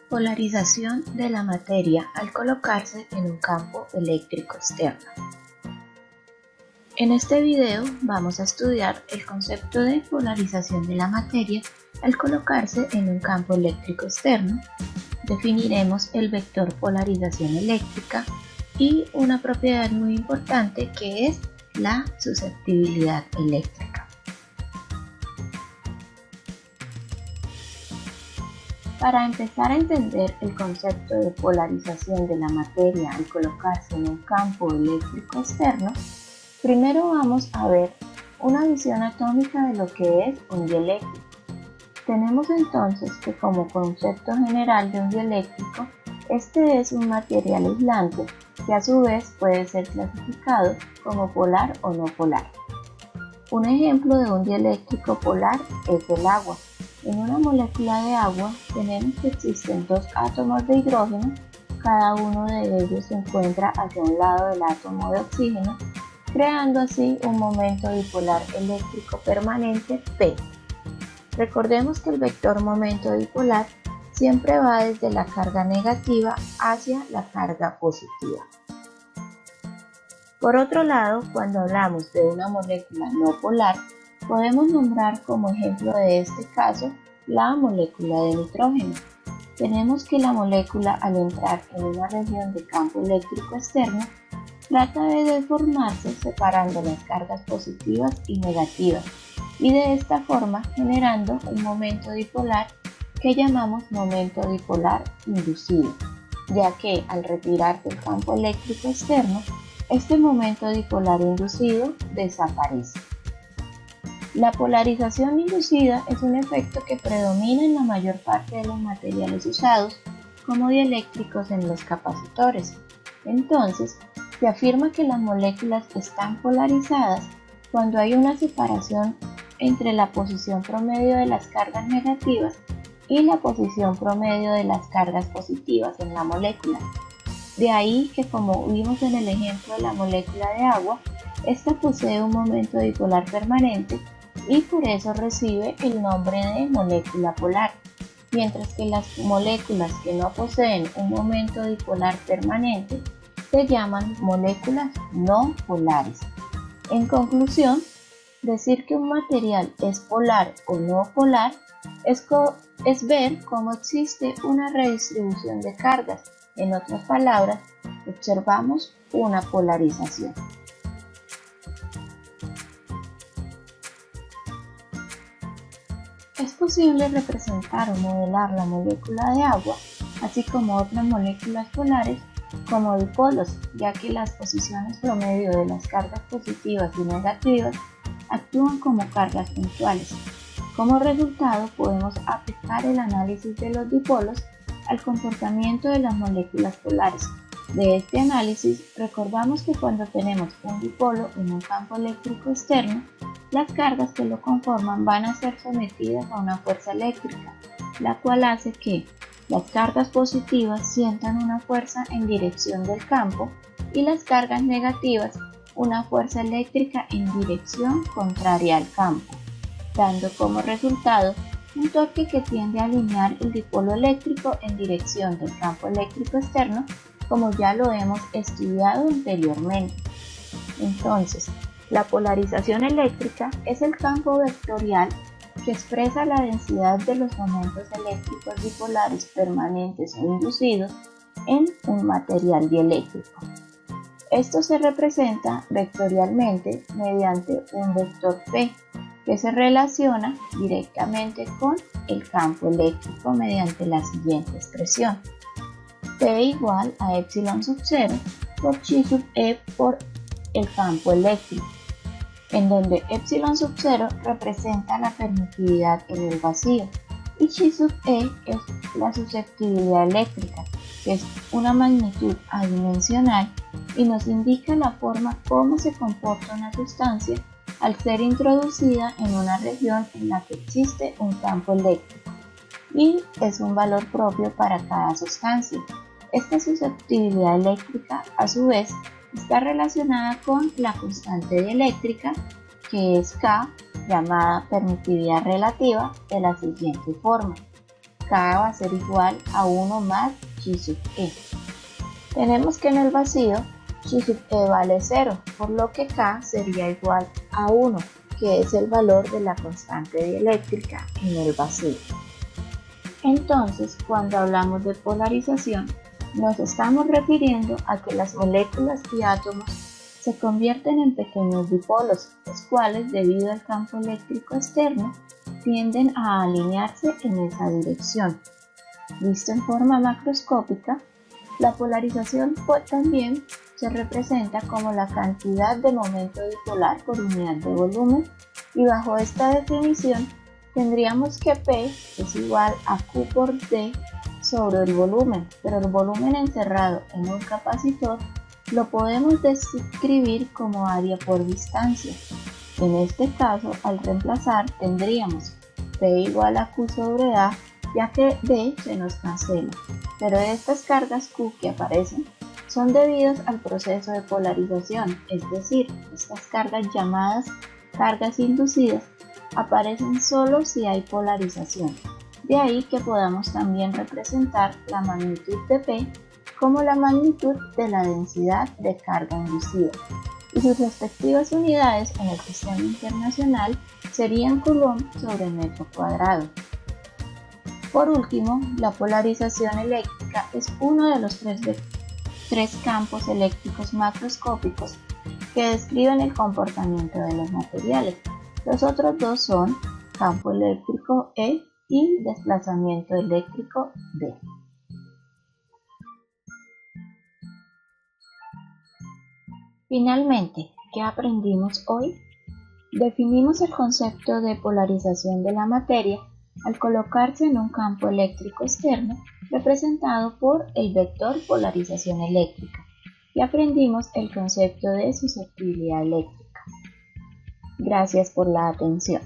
Polarización de la materia al colocarse en un campo eléctrico externo. En este video vamos a estudiar el concepto de polarización de la materia al colocarse en un campo eléctrico externo. Definiremos el vector polarización eléctrica y una propiedad muy importante que es la susceptibilidad eléctrica. Para empezar a entender el concepto de polarización de la materia al colocarse en un campo eléctrico externo, primero vamos a ver una visión atómica de lo que es un dieléctrico. Tenemos entonces que como concepto general de un dieléctrico, este es un material aislante que a su vez puede ser clasificado como polar o no polar. Un ejemplo de un dieléctrico polar es el agua. En una molécula de agua tenemos que existen dos átomos de hidrógeno, cada uno de ellos se encuentra hacia un lado del átomo de oxígeno, creando así un momento dipolar eléctrico permanente P. Recordemos que el vector momento dipolar siempre va desde la carga negativa hacia la carga positiva. Por otro lado, cuando hablamos de una molécula no polar, podemos nombrar como ejemplo de este caso la molécula de nitrógeno. Tenemos que la molécula al entrar en una región de campo eléctrico externo trata de deformarse separando las cargas positivas y negativas y de esta forma generando un momento dipolar que llamamos momento dipolar inducido, ya que al retirar del campo eléctrico externo, este momento dipolar inducido desaparece. La polarización inducida es un efecto que predomina en la mayor parte de los materiales usados como dieléctricos en los capacitores. Entonces, se afirma que las moléculas están polarizadas cuando hay una separación entre la posición promedio de las cargas negativas y la posición promedio de las cargas positivas en la molécula. De ahí que, como vimos en el ejemplo de la molécula de agua, esta posee un momento dipolar permanente y por eso recibe el nombre de molécula polar, mientras que las moléculas que no poseen un momento dipolar permanente se llaman moléculas no polares. En conclusión, decir que un material es polar o no polar es ver cómo existe una redistribución de cargas. En otras palabras, observamos una polarización. Es posible representar o modelar la molécula de agua, así como otras moléculas polares, como dipolos, ya que las posiciones promedio de las cargas positivas y negativas actúan como cargas puntuales. Como resultado, podemos aplicar el análisis de los dipolos al comportamiento de las moléculas polares. De este análisis, recordamos que cuando tenemos un dipolo en un campo eléctrico externo, las cargas que lo conforman van a ser sometidas a una fuerza eléctrica, la cual hace que las cargas positivas sientan una fuerza en dirección del campo y las cargas negativas una fuerza eléctrica en dirección contraria al campo, dando como resultado un torque que tiende a alinear el dipolo eléctrico en dirección del campo eléctrico externo, como ya lo hemos estudiado anteriormente. Entonces, la polarización eléctrica es el campo vectorial que expresa la densidad de los momentos eléctricos dipolares permanentes o inducidos en un material dieléctrico. Esto se representa vectorialmente mediante un vector P, que se relaciona directamente con el campo eléctrico mediante la siguiente expresión: P igual a epsilon sub 0 por chi sub e por el campo eléctrico, en donde epsilon sub 0 representa la permitividad en el vacío y chi sub e es la susceptibilidad eléctrica, que es una magnitud adimensional y nos indica la forma como se comporta una sustancia al ser introducida en una región en la que existe un campo eléctrico, y es un valor propio para cada sustancia. Esta susceptibilidad eléctrica, a su vez, está relacionada con la constante dieléctrica, que es K, llamada permitividad relativa, de la siguiente forma: K va a ser igual a 1 más Chi sub E. Tenemos que en el vacío Chi sub E vale 0, por lo que K sería igual a 1, que es el valor de la constante dieléctrica en el vacío. Entonces, cuando hablamos de polarización, nos estamos refiriendo a que las moléculas y átomos se convierten en pequeños dipolos, los cuales, debido al campo eléctrico externo, tienden a alinearse en esa dirección. Visto en forma macroscópica, la polarización también se representa como la cantidad de momento dipolar por unidad de volumen, y bajo esta definición tendríamos que P es igual a Q por D sobre el volumen, pero el volumen encerrado en un capacitor lo podemos describir como área por distancia. En este caso, al reemplazar, tendríamos P igual a Q sobre A, ya que D se nos cancela, pero estas cargas Q que aparecen son debidas al proceso de polarización, es decir, estas cargas llamadas cargas inducidas aparecen solo si hay polarización. De ahí que podamos también representar la magnitud de P como la magnitud de la densidad de carga inducida, y sus respectivas unidades en el sistema internacional serían coulomb sobre metro cuadrado. Por último, la polarización eléctrica es uno de los tres campos eléctricos macroscópicos que describen el comportamiento de los materiales. Los otros dos son campo eléctrico E y desplazamiento eléctrico D. Finalmente, ¿qué aprendimos hoy? Definimos el concepto de polarización de la materia al colocarse en un campo eléctrico externo representado por el vector polarización eléctrica, y aprendimos el concepto de susceptibilidad eléctrica. Gracias por la atención.